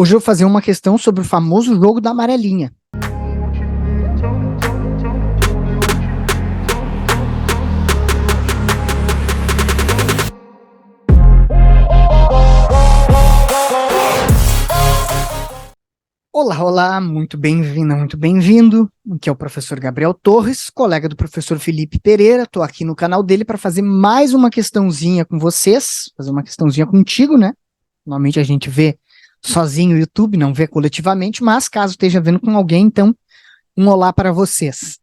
Hoje eu vou fazer uma questão sobre o famoso jogo da amarelinha. Olá, olá, muito bem-vinda, muito bem-vindo. Aqui é o professor Gabriel Torres, colega do professor Felipe Pereira. Estou aqui no canal dele para fazer mais uma questãozinha com vocês, fazer uma questãozinha contigo, né? Normalmente a gente vê sozinho o YouTube, não vê coletivamente, mas caso esteja vendo com alguém, então, um olá para vocês.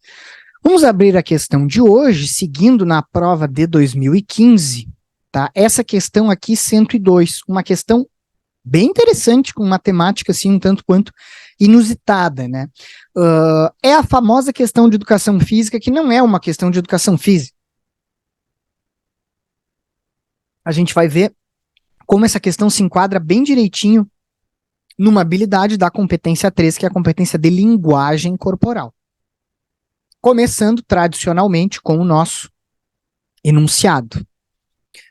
Vamos abrir a questão de hoje, seguindo na prova de 2015, tá? Essa questão aqui, 102, uma questão bem interessante, com matemática, assim, um tanto quanto inusitada, né? É a famosa questão de educação física, que não é uma questão de educação física. A gente vai ver como essa questão se enquadra bem direitinho numa habilidade da competência 3, que é a competência de linguagem corporal. Começando tradicionalmente com o nosso enunciado.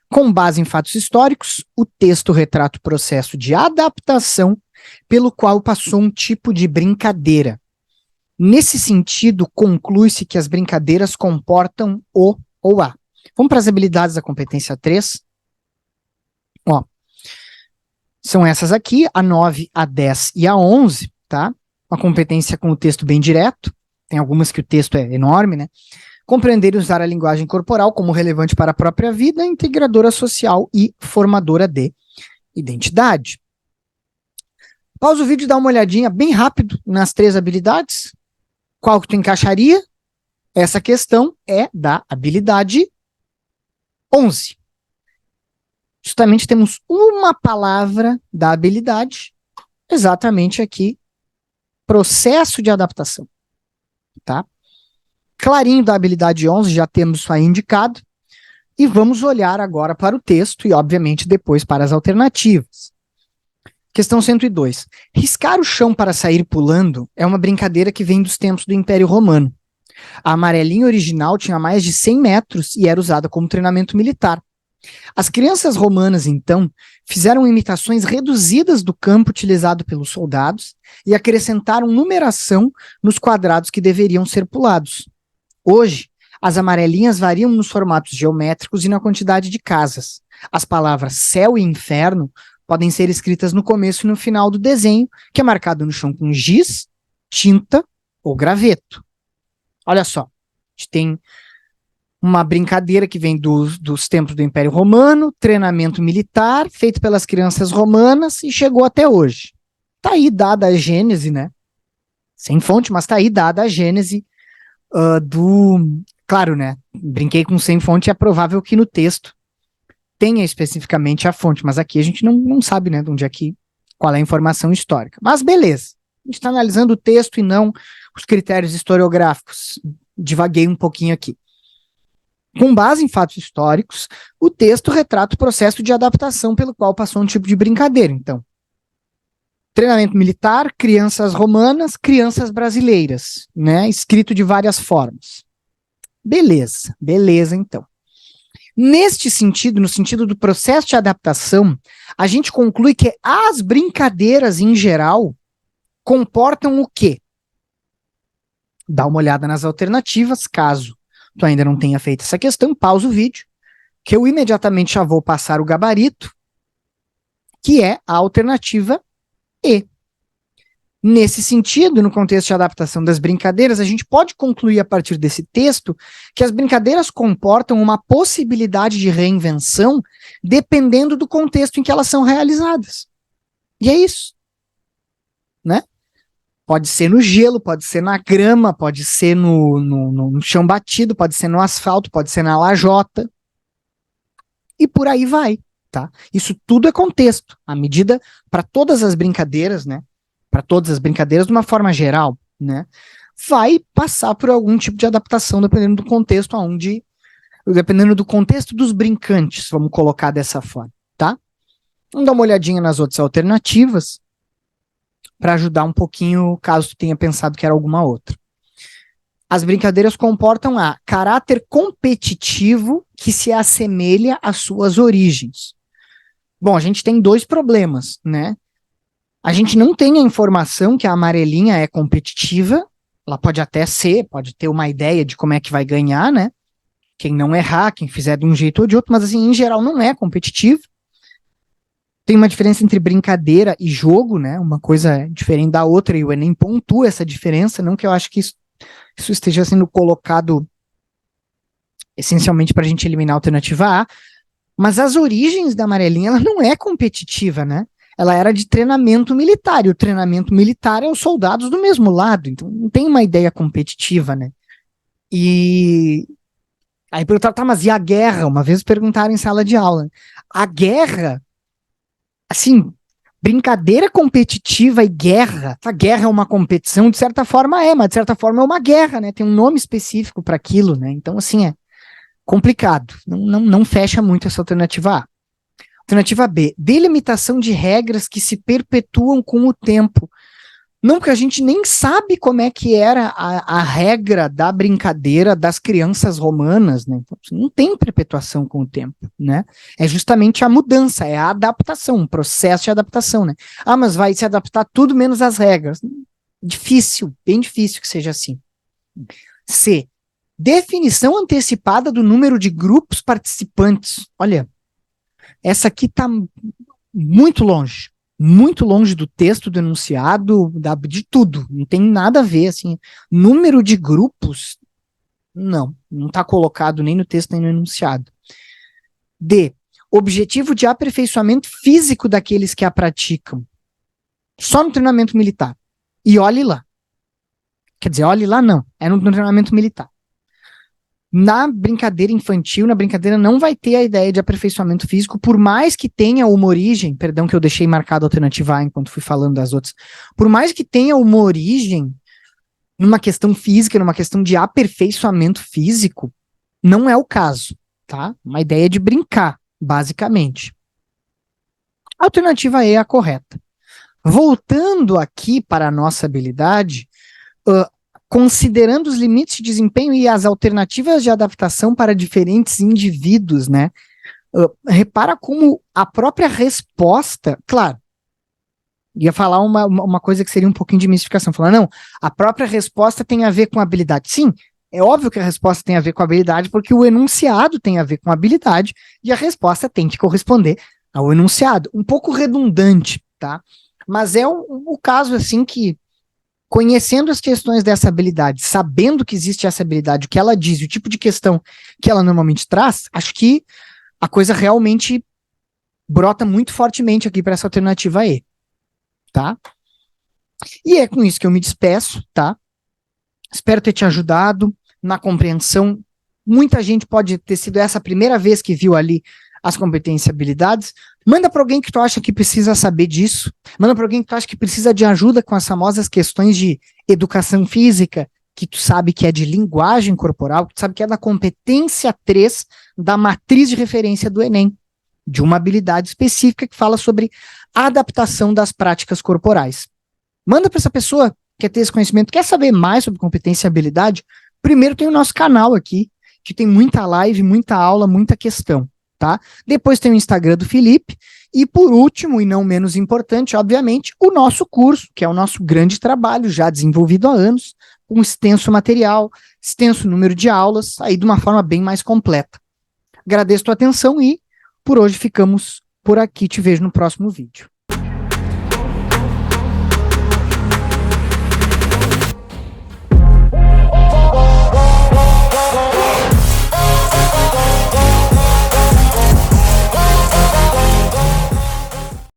Com base em fatos históricos, o texto retrata o processo de adaptação pelo qual passou um tipo de brincadeira. Nesse sentido, conclui-se que as brincadeiras comportam o ou a. Vamos para as habilidades da competência 3. Ó, são essas aqui, a 9, a 10 e a 11, tá? Uma competência com o texto bem direto. Tem algumas que o texto é enorme, né? Compreender e usar a linguagem corporal como relevante para a própria vida, integradora social e formadora de identidade. Pausa o vídeo e dá uma olhadinha bem rápido nas 3 habilidades. Qual que tu encaixaria? Essa questão é da habilidade 11. Justamente temos uma palavra da habilidade, exatamente aqui, processo de adaptação, tá? Clarinho da habilidade 11, já temos isso aí indicado, e vamos olhar agora para o texto e, obviamente, depois para as alternativas. Questão 102. Riscar o chão para sair pulando é uma brincadeira que vem dos tempos do Império Romano. A amarelinha original tinha mais de 100 metros e era usada como treinamento militar. As crianças romanas, então, fizeram imitações reduzidas do campo utilizado pelos soldados e acrescentaram numeração nos quadrados que deveriam ser pulados. Hoje, as amarelinhas variam nos formatos geométricos e na quantidade de casas. As palavras céu e inferno podem ser escritas no começo e no final do desenho, que é marcado no chão com giz, tinta ou graveto. Olha só, a gente tem uma brincadeira que vem dos tempos do Império Romano, treinamento militar, feito pelas crianças romanas e chegou até hoje. Tá aí dada a gênese, né? Sem fonte, mas tá aí dada a gênese Claro, né? Brinquei com sem fonte, é provável que no texto tenha especificamente a fonte, mas aqui a gente não sabe, né, de onde é qual é a informação histórica. Mas beleza, a gente está analisando o texto e não os critérios historiográficos. Divaguei um pouquinho aqui. Com base em fatos históricos, o texto retrata o processo de adaptação pelo qual passou um tipo de brincadeira. Então, treinamento militar, crianças romanas, crianças brasileiras, né? Escrito de várias formas. Beleza, então. Neste sentido, no sentido do processo de adaptação, a gente conclui que as brincadeiras, em geral, comportam o quê? Dá uma olhada nas alternativas, caso tu ainda não tenha feito essa questão, pausa o vídeo, que eu imediatamente já vou passar o gabarito, que é a alternativa E. Nesse sentido, no contexto de adaptação das brincadeiras, a gente pode concluir a partir desse texto que as brincadeiras comportam uma possibilidade de reinvenção dependendo do contexto em que elas são realizadas. E é isso, né? Pode ser no gelo, pode ser na grama, pode ser no chão batido, pode ser no asfalto, pode ser na lajota. E por aí vai, tá? Isso tudo é contexto. A medida para todas as brincadeiras, né? Para todas as brincadeiras, de uma forma geral, né? Vai passar por algum tipo de adaptação, dependendo do contexto dependendo do contexto dos brincantes, vamos colocar dessa forma, tá? Vamos dar uma olhadinha nas outras alternativas, para ajudar um pouquinho, caso tu tenha pensado que era alguma outra. As brincadeiras comportam caráter competitivo que se assemelha às suas origens. Bom, a gente tem 2 problemas, né? A gente não tem a informação que a amarelinha é competitiva, ela pode até ser, pode ter uma ideia de como é que vai ganhar, né? Quem não errar, quem fizer de um jeito ou de outro, mas assim, em geral não é competitivo. Tem uma diferença entre brincadeira e jogo, né? Uma coisa é diferente da outra, e o Enem pontua essa diferença, não que eu acho que isso esteja sendo colocado essencialmente para a gente eliminar a alternativa A, mas as origens da amarelinha, ela não é competitiva, né? Ela era de treinamento militar, e o treinamento militar é os soldados do mesmo lado, então não tem uma ideia competitiva, né? E aí perguntaram, tá, mas e a guerra? Uma vez perguntaram em sala de aula. A guerra, assim, brincadeira competitiva e guerra. A guerra é uma competição, de certa forma mas de certa forma é uma guerra, né? Tem um nome específico para aquilo, né? Então, assim, é complicado. Não fecha muito essa alternativa A. Alternativa B, delimitação de regras que se perpetuam com o tempo. Não, porque a gente nem sabe como é que era a regra da brincadeira das crianças romanas, né? Então, não tem perpetuação com o tempo, né? É justamente a mudança, é a adaptação, um processo de adaptação, né? Ah, mas vai se adaptar tudo menos as regras. Difícil, bem difícil que seja assim. C, definição antecipada do número de grupos participantes. Olha, essa aqui está muito longe do texto do enunciado, de tudo, não tem nada a ver, assim, número de grupos, não está colocado nem no texto nem no enunciado. D, objetivo de aperfeiçoamento físico daqueles que a praticam, só no treinamento militar, e olhe lá, quer dizer, olhe lá não, é no treinamento militar. Na brincadeira infantil, na brincadeira não vai ter a ideia de aperfeiçoamento físico, por mais que tenha uma origem, perdão que eu deixei marcado a alternativa A enquanto fui falando das outras, por mais que tenha uma origem numa questão física, numa questão de aperfeiçoamento físico, não é o caso, tá? Uma ideia de brincar, basicamente. A alternativa E é a correta. Voltando aqui para a nossa habilidade, considerando os limites de desempenho e as alternativas de adaptação para diferentes indivíduos, né? Repara como a própria resposta, claro, ia falar uma coisa que seria um pouquinho de mistificação, falar, não, a própria resposta tem a ver com habilidade. Sim, é óbvio que a resposta tem a ver com habilidade, porque o enunciado tem a ver com habilidade, e a resposta tem que corresponder ao enunciado. Um pouco redundante, tá? Mas é o caso, assim, que conhecendo as questões dessa habilidade, sabendo que existe essa habilidade, o que ela diz, o tipo de questão que ela normalmente traz, acho que a coisa realmente brota muito fortemente aqui para essa alternativa E, tá? E é com isso que eu me despeço, tá? Espero ter te ajudado na compreensão. Muita gente pode ter sido essa a primeira vez que viu ali as competências e habilidades. Manda para alguém que tu acha que precisa saber disso. Manda para alguém que tu acha que precisa de ajuda com as famosas questões de educação física, que tu sabe que é de linguagem corporal, que tu sabe que é da competência 3 da matriz de referência do Enem, de uma habilidade específica que fala sobre a adaptação das práticas corporais. Manda para essa pessoa que quer ter esse conhecimento, quer saber mais sobre competência e habilidade. Primeiro tem o nosso canal aqui, que tem muita live, muita aula, muita questão. Tá? Depois tem o Instagram do Felipe, e por último, e não menos importante, obviamente, o nosso curso, que é o nosso grande trabalho, já desenvolvido há anos, com extenso material, extenso número de aulas, aí de uma forma bem mais completa. Agradeço a tua atenção e por hoje ficamos por aqui, te vejo no próximo vídeo.